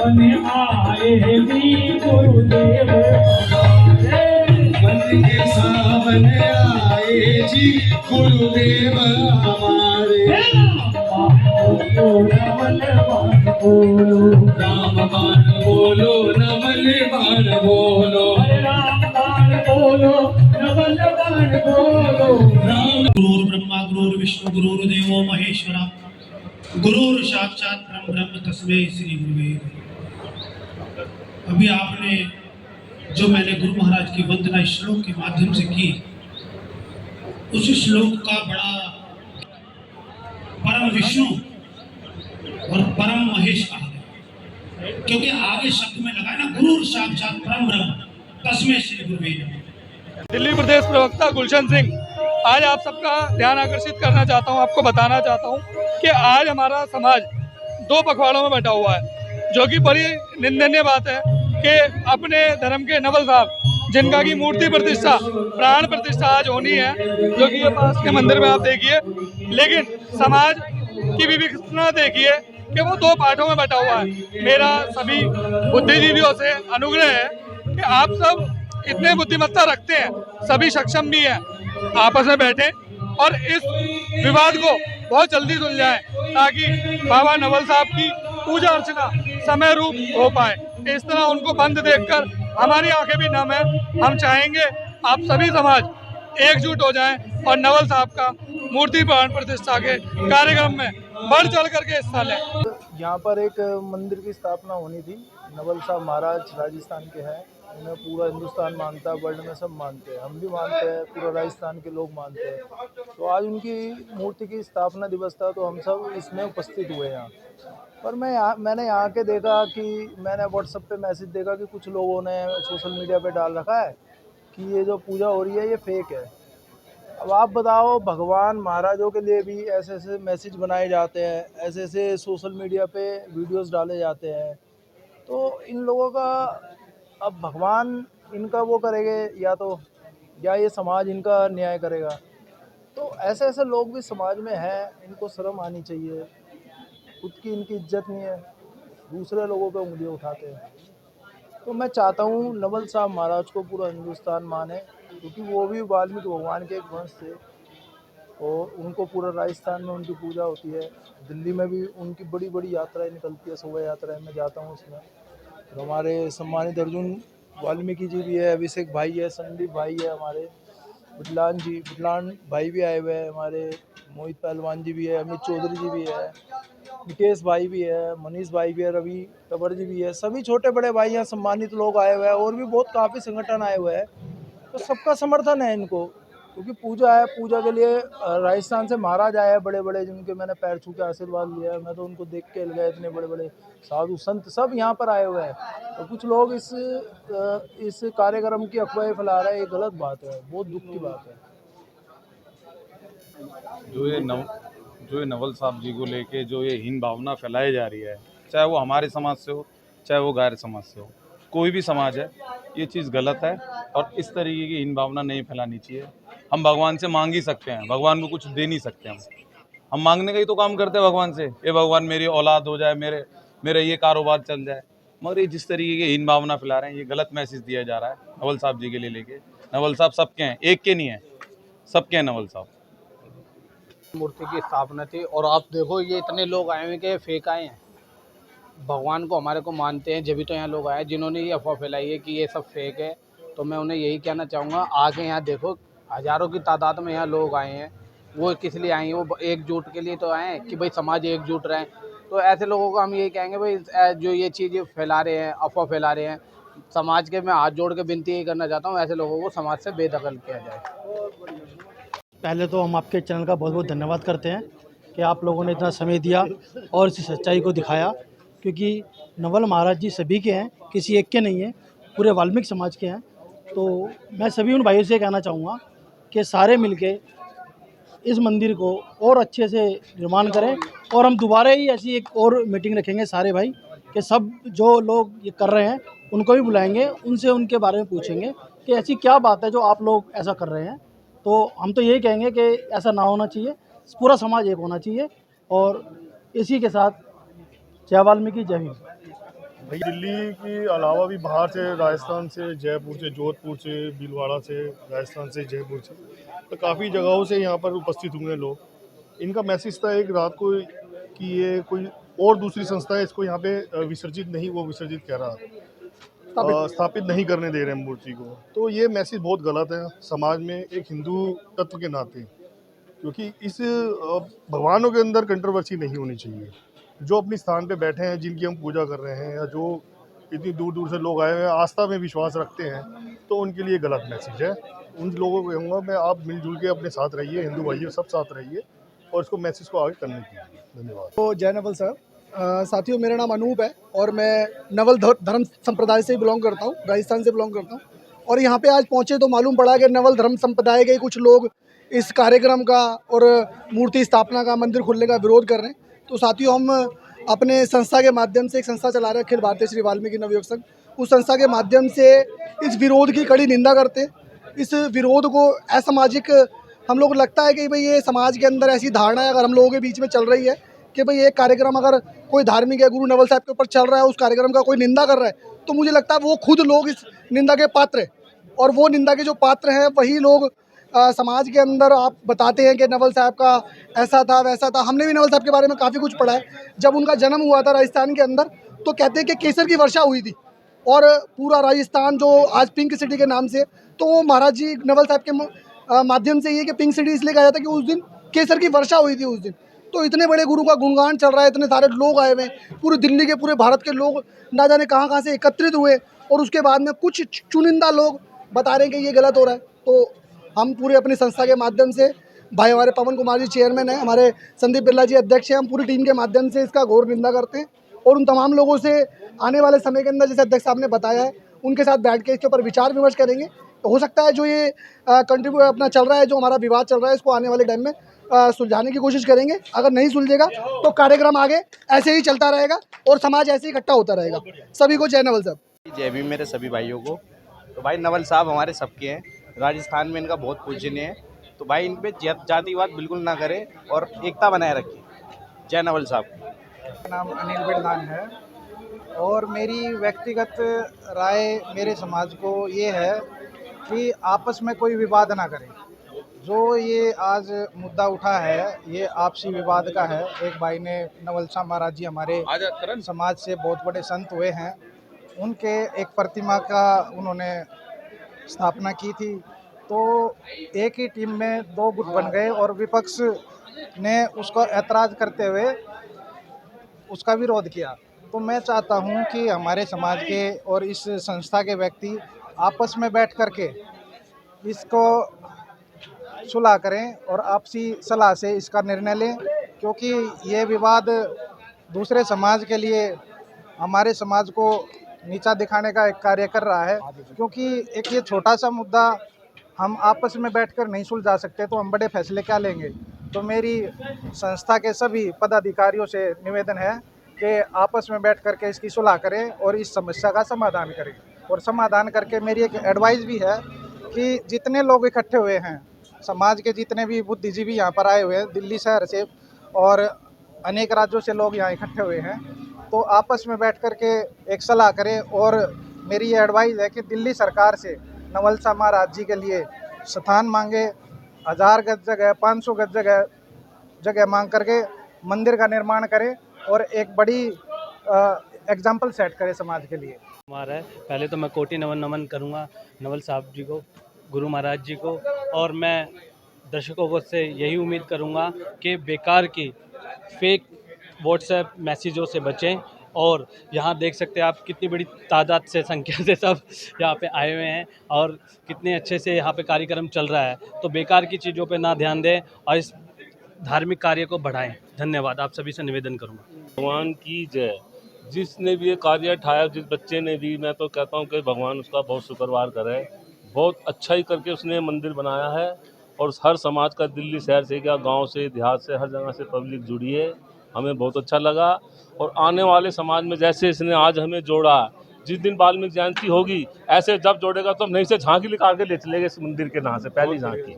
सावन आए जी गुरुदेव हमारे। मन के सावन आए जी गुरुदेव हमारे। नवल बाण बोलो, राम बाण बोलो नवल बाण बोलो। राम बाण बोलो नवल बाण बोलो। गुरुर् ब्रह्मा गुरुर् विष्णु गुरुर्देवो महेश्वरा गुरुर् साक्षात परम ब्रह्म तस्मै श्री गुरुवे नमः। अभी आपने जो मैंने गुरु महाराज की वंदना श्लोक के माध्यम से की, उस श्लोक का बड़ा परम विष्णु और परम महेश कहा है, क्योंकि आगे शब्द में लगा है ना, गुरुर् साक्षात परम ब्रह्म तस्मै श्री गुरुवे नमः। दिल्ली प्रदेश प्रवक्ता गुलशन सिंह, आज आप सबका ध्यान आकर्षित करना चाहता हूं, आपको बताना चाहता हूं कि आज हमारा समाज दो पखवाड़ों में बैठा हुआ है, जो कि बड़ी निंदनीय बात है कि अपने धर्म के नवल साहब, जिनका की मूर्ति प्रतिष्ठा, प्राण प्रतिष्ठा आज होनी है, जो कि ये पास के मंदिर में आप देखिए, लेकिन समाज की विवेचना देखिए कि वो दो पार्टों में बैठा हुआ है। मेरा सभी बुद्धिजीवियों से अनुग्रह है कि आप सब इतने बुद्धिमत्ता रखते हैं, सभी सक्षम भी हैं, आपस में बैठे और इस विवाद को बहुत जल्दी सुलझाएं, ताकि बाबा नवल साहब की पूजा अर्चना समय रूप हो पाए। इस तरह उनको बंद देखकर हमारी आंखें भी नम है। हम चाहेंगे आप सभी समाज एकजुट हो जाएं और नवल साहब का मूर्ति प्राण प्रतिष्ठा के कार्यक्रम में बढ़ चढ़ करके हिस्सा लें। यहाँ पर एक मंदिर की स्थापना होनी थी। नवल साहब महाराज राजस्थान के हैं, उन्हें पूरा हिंदुस्तान मानता है, वर्ल्ड में सब मानते हैं, हम भी मानते हैं, पूरा राजस्थान के लोग मानते हैं। तो आज उनकी मूर्ति की स्थापना दिवस था, तो हम सब इसमें उपस्थित हुए यहाँ पर। मैंने यहाँ के देखा कि मैंने व्हाट्सएप पे मैसेज देखा कि कुछ लोगों ने सोशल मीडिया पे डाल रखा है कि ये जो पूजा हो रही है ये फेक है। अब आप बताओ, भगवान महाराजों के लिए भी ऐसे ऐसे मैसेज बनाए जाते हैं, ऐसे ऐसे सोशल मीडिया पे वीडियोस डाले जाते हैं, तो इन लोगों का अब भगवान इनका वो करेंगे या ये समाज इनका न्याय करेगा। तो ऐसे ऐसे लोग भी समाज में हैं, इनको शर्म आनी चाहिए। खुद की इनकी इज्जत नहीं है, दूसरे लोगों पे उंगलियां उठाते हैं। तो मैं चाहता हूँ नवल साहब महाराज को पूरा हिंदुस्तान माने, क्योंकि वो भी वाल्मीकि भगवान के एक वंश थे और उनको पूरा राजस्थान में उनकी पूजा होती है। दिल्ली में भी उनकी बड़ी बड़ी यात्राएं निकलती है, शोभा यात्राएं, मैं जाता हूँ उसमें। तो हमारे सम्मानित अर्जुन वाल्मीकि जी भी है, अभिषेक भाई है, संदीप भाई है, हमारे बिटलान भाई भी आए हुए हैं, हमारे मोहित पहलवान जी भी है, अमित चौधरी जी भी है, निकेश भाई भी है, मनीष भाई भी है, रवि तबर जी भी है, सभी छोटे बड़े भाई यहाँ सम्मानित लोग आए हुए हैं, और भी बहुत काफ़ी संगठन आए हुए हैं। तो सबका समर्थन है इनको, क्योंकि पूजा है। पूजा के लिए राजस्थान से महाराज आए हैं बड़े बड़े, जिनके मैंने पैर छू के आशीर्वाद लिया है। मैं तो उनको देख के गया, इतने बड़े बड़े साधु संत सब यहाँ पर आए हुए हैं। और कुछ लोग इस कार्यक्रम की अफवाहें फैला रहे हैं, ये गलत बात है, बहुत दुख की बात है। जो ये नवल साहब जी को लेके जो ये हीन भावना फैलाई जा रही है, चाहे वो हमारे समाज से हो, चाहे वो गैर समाज से हो, कोई भी समाज है, ये चीज़ गलत है और इस तरीके की हीन भावना नहीं फैलानी चाहिए। हम भगवान से मांग ही सकते हैं, भगवान को कुछ दे नहीं सकते। हम मांगने का ही तो काम करते हैं भगवान से, ये भगवान मेरी औलाद हो जाए, मेरे ये कारोबार चल जाए। मगर ये जिस तरीके की हीन भावना फैला रहे हैं, ये गलत मैसेज दिया जा रहा है नवल साहब जी के लिए लेके। नवल साहब सबके हैं, एक के नहीं है, सबके हैं नवल साहब। मूर्ति की स्थापना थी और आप देखो ये इतने लोग आए हुए कि फेक आए हैं। भगवान को हमारे को मानते हैं, जब भी तो यहाँ लोग आए जिन्होंने ये अफवाह फैलाई है कि ये सब फेक है। तो मैं उन्हें यही कहना चाहूँगा, आगे यहाँ देखो हज़ारों की तादाद में यहाँ लोग आए हैं। वो किस लिए आए हैं? वो एकजुट के लिए तो आए हैं कि भाई समाज एकजुट रहे। तो ऐसे लोगों को हम यही कहेंगे, भाई जो ये चीज़ फैला रहे हैं, अफवाह फैला रहे हैं, समाज के मैं हाथ जोड़ के विनती यही करना चाहता हूँ, ऐसे लोगों को समाज से बेदखल किया जाए। पहले तो हम आपके चैनल का बहुत बहुत धन्यवाद करते हैं कि आप लोगों ने इतना समय दिया और इस सच्चाई को दिखाया, क्योंकि नवल महाराज जी सभी के हैं, किसी एक के नहीं हैं, पूरे वाल्मीकि समाज के हैं। तो मैं सभी उन भाइयों से कहना चाहूँगा कि सारे मिलके इस मंदिर को और अच्छे से निर्माण करें, और हम दोबारा ही ऐसी एक और मीटिंग रखेंगे सारे भाई, कि सब जो लोग ये कर रहे हैं उनको भी बुलाएंगे, उनसे उनके बारे में पूछेंगे कि ऐसी क्या बात है जो आप लोग ऐसा कर रहे हैं। तो हम तो यही कहेंगे कि ऐसा ना होना चाहिए, पूरा समाज एक होना चाहिए। और इसी के साथ जय वाल्मीकि, जय हिंद। भाई दिल्ली के अलावा भी बाहर से, राजस्थान से, जयपुर से, जोधपुर से, भीलवाड़ा से, राजस्थान से, जयपुर से, तो काफ़ी जगहों से यहाँ पर उपस्थित हुए लोग। इनका मैसेज था एक रात को कि ये कोई और दूसरी संस्था है, इसको यहाँ पे विसर्जित नहीं, वो विसर्जित कह रहा, स्थापित नहीं करने दे रहे हैं मूर्ति को। तो ये मैसेज बहुत गलत है समाज में एक हिंदू तत्व के नाते, क्योंकि इस भगवानों के अंदर कंट्रोवर्सी नहीं होनी चाहिए। जो अपने स्थान पे बैठे हैं, जिनकी हम पूजा कर रहे हैं, या जो इतनी दूर दूर से लोग आए हुए हैं, आस्था में विश्वास रखते हैं, तो उनके लिए गलत मैसेज है। उन लोगों को कहूँगा मैं, आप मिलजुल के अपने साथ रहिए, हिंदू भाइयों सब साथ रहिए और इसको मैसेज को आगे करने कीजिए। धन्यवाद। तो जय नवल सर। साथियों, मेरा नाम अनूप है और मैं नवल धर्म संप्रदाय से बिलोंग करता हूँ, राजस्थान से बिलोंग करता हूँ। और यहाँ पे आज पहुँचे तो मालूम पड़ा कि नवल धर्म संप्रदाय के कुछ लोग इस कार्यक्रम का और मूर्ति स्थापना का, मंदिर खुलने का विरोध कर रहे हैं। तो साथियों, हम अपने संस्था के माध्यम से, एक संस्था चला रहे हैं अखिल भारतीय श्री वाल्मीकि नवयुग संघ, उस संस्था के माध्यम से इस विरोध की कड़ी निंदा करते हैं। इस विरोध को असामाजिक हम लोग को लगता है कि भाई ये समाज के अंदर ऐसी धारणा है, अगर हम लोगों के बीच में चल रही है कि भाई एक कार्यक्रम अगर कोई धार्मिक है, गुरु नवल साहब के ऊपर चल रहा है, उस कार्यक्रम का कोई निंदा कर रहा है, तो मुझे लगता है वो खुद लोग इस निंदा के पात्र हैं। और वो निंदा के जो पात्र हैं वही लोग समाज के अंदर आप बताते हैं कि नवल साहब का ऐसा था, वैसा था। हमने भी नवल साहब के बारे में काफ़ी कुछ पढ़ा है। जब उनका जन्म हुआ था राजस्थान के अंदर, तो कहते हैं कि केसर की वर्षा हुई थी और पूरा राजस्थान जो आज पिंक सिटी के नाम से, तो वो महाराज जी नवल साहब के माध्यम से ये कि पिंक सिटी इसलिए कहा जाता है कि उस दिन केसर की वर्षा हुई थी उस दिन। तो इतने बड़े गुरु का गुणगान चल रहा है, इतने सारे लोग आए हुए हैं, पूरी दिल्ली के, पूरे भारत के लोग ना जाने कहाँ से एकत्रित हुए, और उसके बाद में कुछ चुनिंदा लोग बता रहे हैं कि ये गलत हो रहा है। तो हम पूरे अपनी संस्था के माध्यम से, भाई हमारे पवन कुमार जी चेयरमैन हैं, हमारे संदीप बिरला जी अध्यक्ष हैं, हम पूरी टीम के माध्यम से इसका घोर निंदा करते हैं। और उन तमाम लोगों से आने वाले समय के अंदर, जैसे अध्यक्ष साहब ने बताया है, उनके साथ बैठ के इसके ऊपर विचार विमर्श करेंगे। तो हो सकता है जो ये कंट्रीब्यूट अपना चल रहा है, जो हमारा विवाद चल रहा है, इसको आने वाले टाइम में सुलझाने की कोशिश करेंगे। अगर नहीं सुलझेगा तो कार्यक्रम आगे ऐसे ही चलता रहेगा और समाज ऐसे ही इकट्ठा होता रहेगा। सभी को जय नवल साहब। जय भीम मेरे सभी भाइयों को। तो भाई नवल साहब हमारे सबके हैं, राजस्थान में इनका बहुत पूजनीय है। तो भाई इन पे जातिवाद बिल्कुल ना करें और एकता बनाए रखें। जय नवल साहब। मेरा नाम अनिल बिरदान है और मेरी व्यक्तिगत राय मेरे समाज को ये है कि आपस में कोई विवाद ना करें। जो ये आज मुद्दा उठा है ये आपसी विवाद का है। एक भाई ने नवल शाह महाराज जी हमारे समाज से बहुत बड़े संत हुए हैं, उनके एक प्रतिमा का उन्होंने स्थापना की थी। तो एक ही टीम में दो गुट बन गए और विपक्ष ने उसको ऐतराज़ करते हुए उसका विरोध किया। तो मैं चाहता हूं कि हमारे समाज के और इस संस्था के व्यक्ति आपस में बैठ करके इसको सुलह करें और आपसी सलाह से इसका निर्णय लें, क्योंकि ये विवाद दूसरे समाज के लिए हमारे समाज को नीचा दिखाने का एक कार्य कर रहा है। क्योंकि एक ये छोटा सा मुद्दा हम आपस में बैठकर नहीं सुलझा सकते तो हम बड़े फैसले क्या लेंगे। तो मेरी संस्था के सभी पदाधिकारियों से निवेदन है कि आपस में बैठ करके इसकी सुलह करें और इस समस्या का समाधान करें। और समाधान करके मेरी एक एडवाइस भी है कि जितने लोग इकट्ठे हुए हैं, समाज के जितने भी बुद्धिजीवी यहाँ पर आए हुए हैं, दिल्ली शहर से और अनेक राज्यों से लोग यहाँ इकट्ठे हुए हैं, तो आपस में बैठ कर के एक सलाह करें। और मेरी ये एडवाइस है कि दिल्ली सरकार से नवल शाह महाराज जी के लिए स्थान मांगे, 1000 गज जगह, 500 गज जगह मांग करके मंदिर का निर्माण करें और एक बड़ी एग्जाम्पल सेट करें समाज के लिए। हमारा है, पहले तो मैं कोटि नमन करूँगा नवल साहब जी को, गुरु महाराज जी को। और मैं दर्शकों को से यही उम्मीद करूँगा कि बेकार की फेक व्हाट्सएप मैसेजों से बचें। और यहाँ देख सकते हैं आप कितनी बड़ी तादाद से, संख्या से सब यहाँ पे आए हुए हैं और कितने अच्छे से यहाँ पे कार्यक्रम चल रहा है। तो बेकार की चीज़ों पे ना ध्यान दें और इस धार्मिक कार्य को बढ़ाएं। धन्यवाद। आप सभी से निवेदन करूँगा। भगवान की जय। जिसने भी ये कार्य उठाया, जिस बच्चे ने भी, मैं तो कहता हूँ कि भगवान उसका बहुत शुक्रवार करे। बहुत अच्छा ही करके उसने मंदिर बनाया है और हर समाज का, दिल्ली शहर से क्या, गांव से, देहात से, हर जगह से पब्लिक जुड़ी है। हमें बहुत अच्छा लगा। और आने वाले समाज में जैसे इसने आज हमें जोड़ा, जिस दिन वाल्मीकि जयंती होगी ऐसे जब जोड़ेगा तो हम नहीं से झांकी निकाल के ले चलेंगे इस मंदिर के नाम से, पहली झांकी।